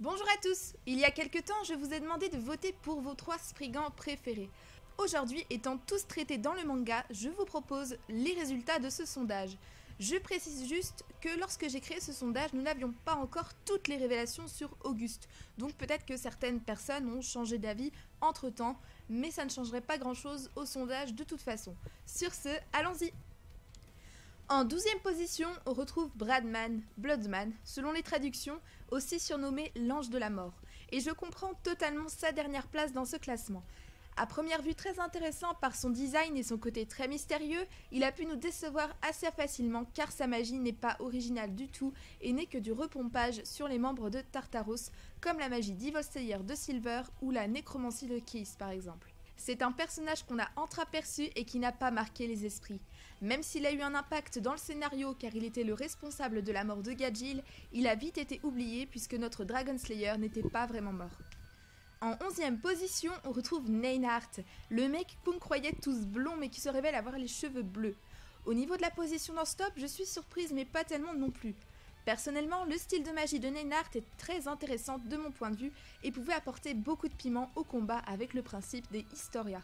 Bonjour à tous. Il y a quelques temps, je vous ai demandé de voter pour vos 3 Spriggans préférés. Aujourd'hui, étant tous traités dans le manga, je vous propose les résultats de ce sondage. Je précise juste que lorsque j'ai créé ce sondage, nous n'avions pas encore toutes les révélations sur Auguste. Donc peut-être que certaines personnes ont changé d'avis entre-temps, mais ça ne changerait pas grand-chose au sondage de toute façon. Sur ce, allons-y. En 12e position, on retrouve Bradman, Bloodsman, selon les traductions, aussi surnommé l'ange de la mort. Et je comprends totalement sa dernière place dans ce classement. À première vue très intéressant par son design et son côté très mystérieux, il a pu nous décevoir assez facilement car sa magie n'est pas originale du tout et n'est que du repompage sur les membres de Tartaros, comme la magie d'Evil Slayer de Silver ou la nécromancie de Keith par exemple. C'est un personnage qu'on a entreaperçu et qui n'a pas marqué les esprits. Même s'il a eu un impact dans le scénario car il était le responsable de la mort de Gajeel, il a vite été oublié puisque notre Dragon Slayer n'était pas vraiment mort. En 11e position, on retrouve Neinhardt, le mec qu'on croyait tous blonds mais qui se révèle avoir les cheveux bleus. Au niveau de la position dans ce top, je suis surprise mais pas tellement non plus. Personnellement, le style de magie de Neinhardt est très intéressant de mon point de vue et pouvait apporter beaucoup de piment au combat avec le principe des Historia.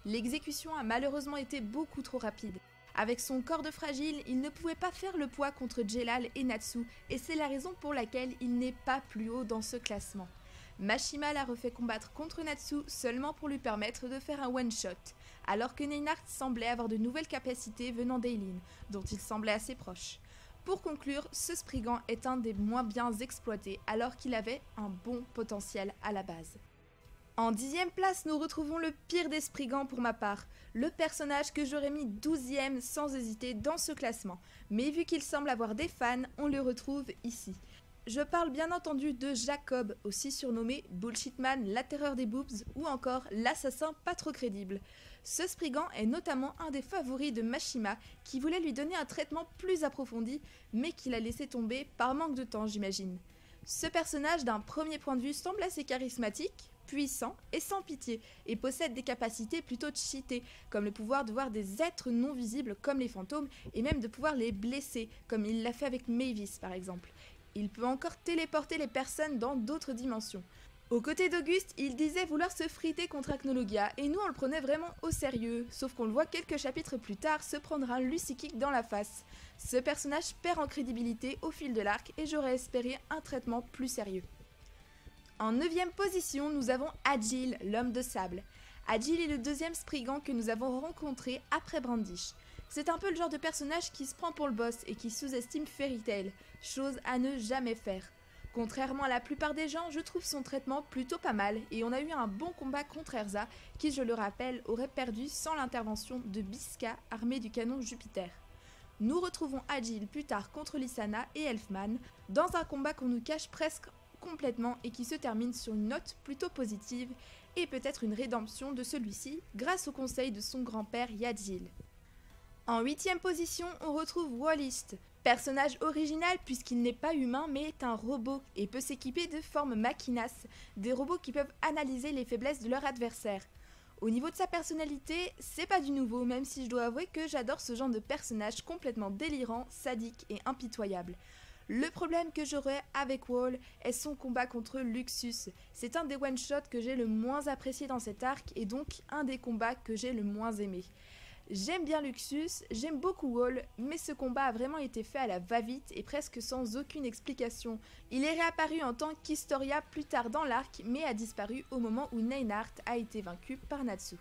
L'exécution a malheureusement été beaucoup trop rapide. Avec son corps de fragile, il ne pouvait pas faire le poids contre Jelal et Natsu et c'est la raison pour laquelle il n'est pas plus haut dans ce classement. Mashima l'a refait combattre contre Natsu seulement pour lui permettre de faire un one-shot, alors que Neinhardt semblait avoir de nouvelles capacités venant d'Eileen, dont il semblait assez proche. Pour conclure, ce Spriggan est un des moins bien exploités alors qu'il avait un bon potentiel à la base. En 10e place, nous retrouvons le pire des Spriggans pour ma part, le personnage que j'aurais mis 12e sans hésiter dans ce classement, mais vu qu'il semble avoir des fans, on le retrouve ici. Je parle bien entendu de Jacob, aussi surnommé Bullshitman, la terreur des boobs ou encore l'assassin pas trop crédible. Ce Spriggan est notamment un des favoris de Mashima qui voulait lui donner un traitement plus approfondi mais qu'il a laissé tomber par manque de temps j'imagine. Ce personnage d'un premier point de vue semble assez charismatique, puissant et sans pitié et possède des capacités plutôt cheatées comme le pouvoir de voir des êtres non visibles comme les fantômes et même de pouvoir les blesser comme il l'a fait avec Mavis par exemple. Il peut encore téléporter les personnes dans d'autres dimensions. Aux côtés d'Auguste, il disait vouloir se friter contre Acnologia et nous on le prenait vraiment au sérieux, sauf qu'on le voit quelques chapitres plus tard se prendre un Lucy Kick dans la face. Ce personnage perd en crédibilité au fil de l'arc et j'aurais espéré un traitement plus sérieux. En 9e position, nous avons Agil, l'homme de sable. Agil est le deuxième Spriggan que nous avons rencontré après Brandish. C'est un peu le genre de personnage qui se prend pour le boss et qui sous-estime Fairy Tail, chose à ne jamais faire. Contrairement à la plupart des gens, je trouve son traitement plutôt pas mal et on a eu un bon combat contre Erza qui, je le rappelle, aurait perdu sans l'intervention de Bisca armé du canon Jupiter. Nous retrouvons Agil plus tard contre Lysana et Elfman dans un combat qu'on nous cache presque complètement et qui se termine sur une note plutôt positive et peut-être une rédemption de celui-ci grâce au conseil de son grand-père Yadjil. En 8e position, on retrouve Wallist, personnage original puisqu'il n'est pas humain mais est un robot et peut s'équiper de formes machinas, des robots qui peuvent analyser les faiblesses de leur adversaire. Au niveau de sa personnalité, c'est pas du nouveau même si je dois avouer que j'adore ce genre de personnage complètement délirant, sadique et impitoyable. Le problème que j'aurais avec Wall est son combat contre Luxus. C'est un des one-shots que j'ai le moins apprécié dans cet arc et donc un des combats que j'ai le moins aimé. J'aime bien Luxus, j'aime beaucoup Wall, mais ce combat a vraiment été fait à la va-vite et presque sans aucune explication. Il est réapparu en tant qu'Historia plus tard dans l'arc, mais a disparu au moment où Neinhardt a été vaincu par Natsu.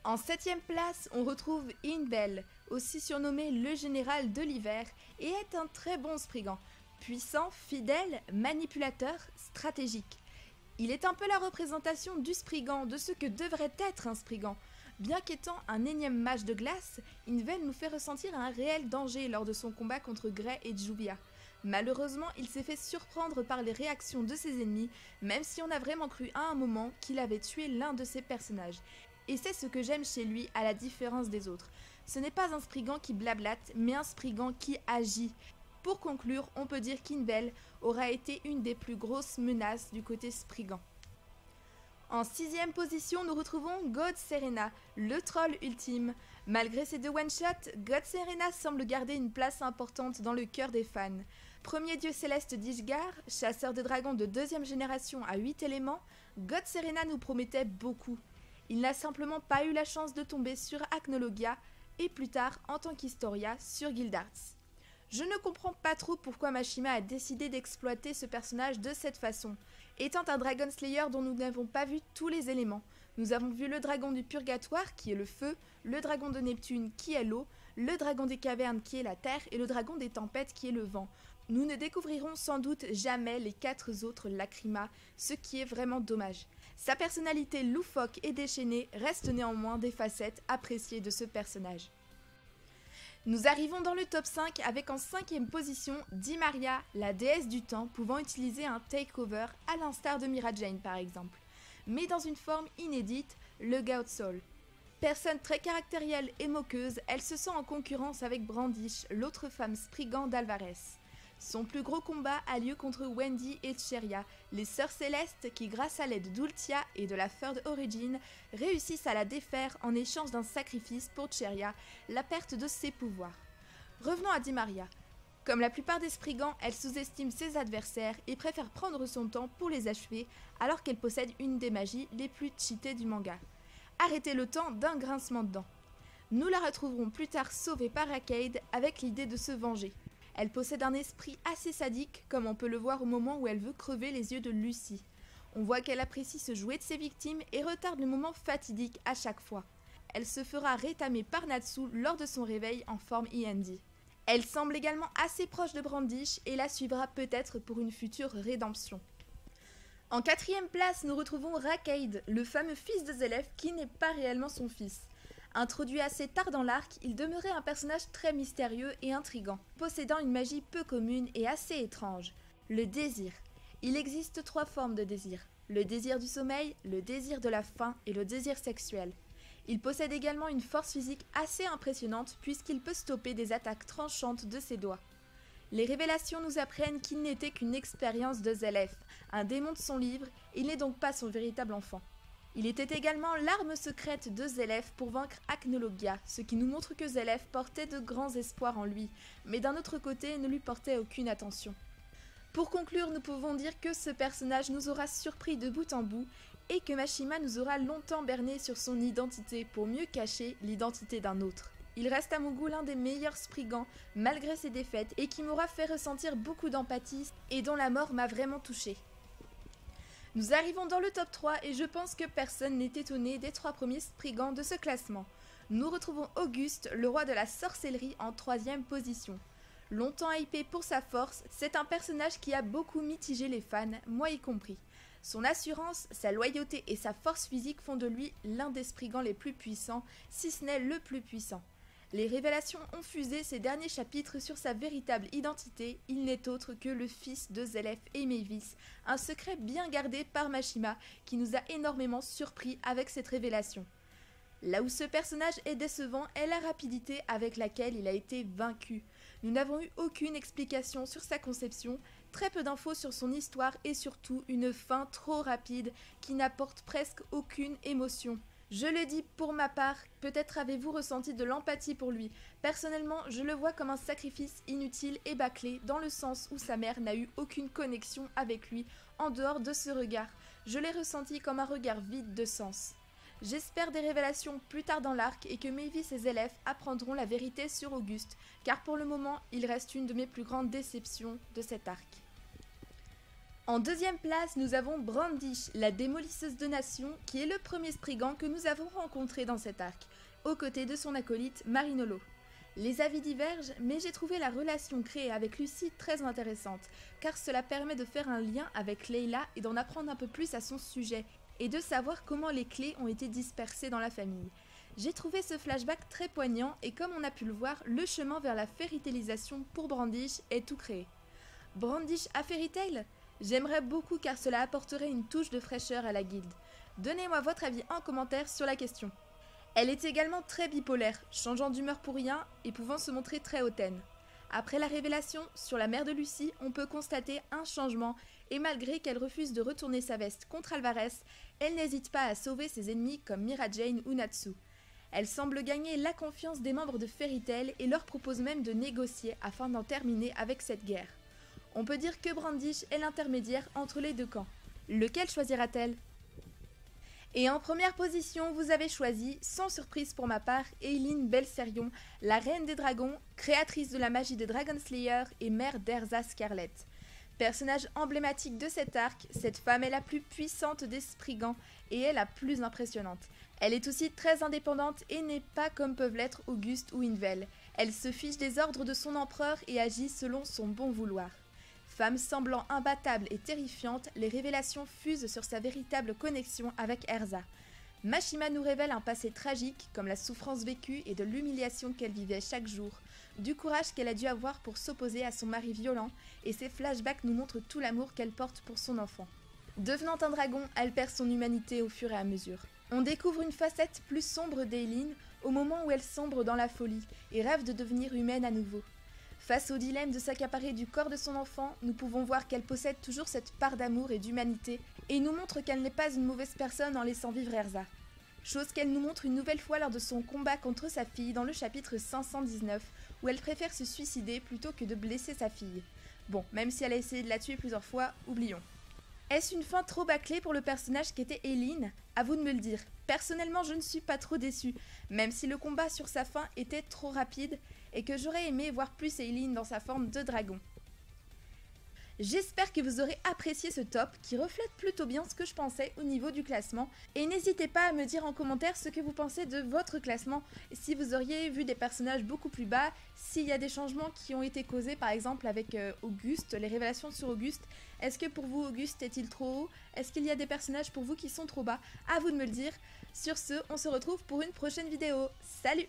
En 7e place, on retrouve Inbel, aussi surnommé le général de l'hiver, et est un très bon Spriggan, puissant, fidèle, manipulateur, stratégique. Il est un peu la représentation du Spriggan, de ce que devrait être un Spriggan. Bien qu'étant un énième mage de glace, Invel nous fait ressentir un réel danger lors de son combat contre Grey et Juvia. Malheureusement, il s'est fait surprendre par les réactions de ses ennemis, même si on a vraiment cru à un moment qu'il avait tué l'un de ses personnages. Et c'est ce que j'aime chez lui, à la différence des autres. Ce n'est pas un Spriggan qui blablate, mais un Spriggan qui agit. Pour conclure, on peut dire qu'Inbel aura été une des plus grosses menaces du côté Spriggan. En 6e position, nous retrouvons God Serena, le troll ultime. Malgré ses deux one-shots, God Serena semble garder une place importante dans le cœur des fans. Premier dieu céleste d'Ishgard, chasseur de dragons de 2e génération à 8 éléments, God Serena nous promettait beaucoup. Il n'a simplement pas eu la chance de tomber sur Acnologia et plus tard en tant qu'Historia sur Guildarts. Je ne comprends pas trop pourquoi Mashima a décidé d'exploiter ce personnage de cette façon, étant un Dragon Slayer dont nous n'avons pas vu tous les éléments. Nous avons vu le dragon du purgatoire qui est le feu, le dragon de Neptune qui est l'eau, le dragon des cavernes qui est la terre et le dragon des tempêtes qui est le vent. Nous ne découvrirons sans doute jamais les 4 autres Lacrima, ce qui est vraiment dommage. Sa personnalité loufoque et déchaînée reste néanmoins des facettes appréciées de ce personnage. Nous arrivons dans le top 5 avec en 5e position Dimaria, la déesse du temps pouvant utiliser un takeover à l'instar de Mira Jane par exemple, mais dans une forme inédite, le God Soul. Personne très caractérielle et moqueuse, elle se sent en concurrence avec Brandish, l'autre femme Spriggan d'Alvarez. Son plus gros combat a lieu contre Wendy et Cheria, les sœurs célestes qui, grâce à l'aide d'Ultia et de la Third Origin, réussissent à la défaire en échange d'un sacrifice pour Cheria, la perte de ses pouvoirs. Revenons à Dimaria. Comme la plupart des Spriggans, elle sous-estime ses adversaires et préfère prendre son temps pour les achever, alors qu'elle possède une des magies les plus cheatées du manga. Arrêtez le temps d'un grincement de dents. Nous la retrouverons plus tard sauvée par Arcade avec l'idée de se venger. Elle possède un esprit assez sadique, comme on peut le voir au moment où elle veut crever les yeux de Lucy. On voit qu'elle apprécie se jouer de ses victimes et retarde le moment fatidique à chaque fois. Elle se fera rétamer par Natsu lors de son réveil en forme Iendi. Elle semble également assez proche de Brandish et la suivra peut-être pour une future rédemption. En 4e place, nous retrouvons Rakade, le fameux fils de Zelef qui n'est pas réellement son fils. Introduit assez tard dans l'arc, il demeurait un personnage très mystérieux et intrigant, possédant une magie peu commune et assez étrange. Le désir. Il existe 3 formes de désir. Le désir du sommeil, le désir de la faim et le désir sexuel. Il possède également une force physique assez impressionnante puisqu'il peut stopper des attaques tranchantes de ses doigts. Les révélations nous apprennent qu'il n'était qu'une expérience de Zelef, un démon de son livre, il n'est donc pas son véritable enfant. Il était également l'arme secrète de Zelef pour vaincre Acnologia, ce qui nous montre que Zelef portait de grands espoirs en lui, mais d'un autre côté ne lui portait aucune attention. Pour conclure, nous pouvons dire que ce personnage nous aura surpris de bout en bout, et que Mashima nous aura longtemps berné sur son identité pour mieux cacher l'identité d'un autre. Il reste à mon goût l'un des meilleurs Spriggans, malgré ses défaites, et qui m'aura fait ressentir beaucoup d'empathie, et dont la mort m'a vraiment touchée. Nous arrivons dans le top 3 et je pense que personne n'est étonné des 3 premiers Spriggans de ce classement. Nous retrouvons Auguste, le roi de la sorcellerie, en 3e position. Longtemps hypé pour sa force, c'est un personnage qui a beaucoup mitigé les fans, moi y compris. Son assurance, sa loyauté et sa force physique font de lui l'un des Spriggans les plus puissants, si ce n'est le plus puissant. Les révélations ont fusé ces derniers chapitres sur sa véritable identité, il n'est autre que le fils de Zelef et Mavis, un secret bien gardé par Mashima qui nous a énormément surpris avec cette révélation. Là où ce personnage est décevant est la rapidité avec laquelle il a été vaincu. Nous n'avons eu aucune explication sur sa conception, très peu d'infos sur son histoire et surtout une fin trop rapide qui n'apporte presque aucune émotion. Je le dis pour ma part, peut-être avez-vous ressenti de l'empathie pour lui. Personnellement, je le vois comme un sacrifice inutile et bâclé, dans le sens où sa mère n'a eu aucune connexion avec lui, en dehors de ce regard. Je l'ai ressenti comme un regard vide de sens. J'espère des révélations plus tard dans l'arc et que Mavis et Zelef apprendront la vérité sur Auguste, car pour le moment, il reste une de mes plus grandes déceptions de cet arc. En 2e place, nous avons Brandish, la démolisseuse de nations, qui est le premier Spriggan que nous avons rencontré dans cet arc, aux côtés de son acolyte Marinolo. Les avis divergent, mais j'ai trouvé la relation créée avec Lucy très intéressante, car cela permet de faire un lien avec Layla et d'en apprendre un peu plus à son sujet, et de savoir comment les clés ont été dispersées dans la famille. J'ai trouvé ce flashback très poignant, et comme on a pu le voir, le chemin vers la fairytailisation pour Brandish est tout créé. Brandish à Fairy Tail ? J'aimerais beaucoup car cela apporterait une touche de fraîcheur à la guilde. Donnez-moi votre avis en commentaire sur la question. Elle est également très bipolaire, changeant d'humeur pour rien et pouvant se montrer très hautaine. Après la révélation sur la mère de Lucy, on peut constater un changement et malgré qu'elle refuse de retourner sa veste contre Alvarez, elle n'hésite pas à sauver ses ennemis comme Mira Jane ou Natsu. Elle semble gagner la confiance des membres de Fairy Tail et leur propose même de négocier afin d'en terminer avec cette guerre. On peut dire que Brandish est l'intermédiaire entre les deux camps. Lequel choisira-t-elle? Et en première position, vous avez choisi, sans surprise pour ma part, Aelin Belserion, la reine des dragons, créatrice de la magie de Dragon Slayer et mère d'Erza Scarlet. Personnage emblématique de cet arc, cette femme est la plus puissante des Spriggans et est la plus impressionnante. Elle est aussi très indépendante et n'est pas comme peuvent l'être Auguste ou Invel. Elle se fiche des ordres de son empereur et agit selon son bon vouloir. Femme semblant imbattable et terrifiante, les révélations fusent sur sa véritable connexion avec Erza. Mashima nous révèle un passé tragique, comme la souffrance vécue et de l'humiliation qu'elle vivait chaque jour, du courage qu'elle a dû avoir pour s'opposer à son mari violent, et ses flashbacks nous montrent tout l'amour qu'elle porte pour son enfant. Devenant un dragon, elle perd son humanité au fur et à mesure. On découvre une facette plus sombre d'Aelin au moment où elle sombre dans la folie et rêve de devenir humaine à nouveau. Face au dilemme de s'accaparer du corps de son enfant, nous pouvons voir qu'elle possède toujours cette part d'amour et d'humanité et nous montre qu'elle n'est pas une mauvaise personne en laissant vivre Erza. Chose qu'elle nous montre une nouvelle fois lors de son combat contre sa fille dans le chapitre 519, où elle préfère se suicider plutôt que de blesser sa fille. Bon, même si elle a essayé de la tuer plusieurs fois, oublions. Est-ce une fin trop bâclée pour le personnage qu'était Aelin? À vous de me le dire. Personnellement, je ne suis pas trop déçue, même si le combat sur sa fin était trop rapide et que j'aurais aimé voir plus Aelin dans sa forme de dragon. J'espère que vous aurez apprécié ce top qui reflète plutôt bien ce que je pensais au niveau du classement et n'hésitez pas à me dire en commentaire ce que vous pensez de votre classement, si vous auriez vu des personnages beaucoup plus bas, s'il y a des changements qui ont été causés par exemple avec Auguste, les révélations sur Auguste. Est-ce que pour vous Auguste est-il trop haut? Est-ce qu'il y a des personnages pour vous qui sont trop bas? À vous de me le dire. Sur ce, on se retrouve pour une prochaine vidéo. Salut!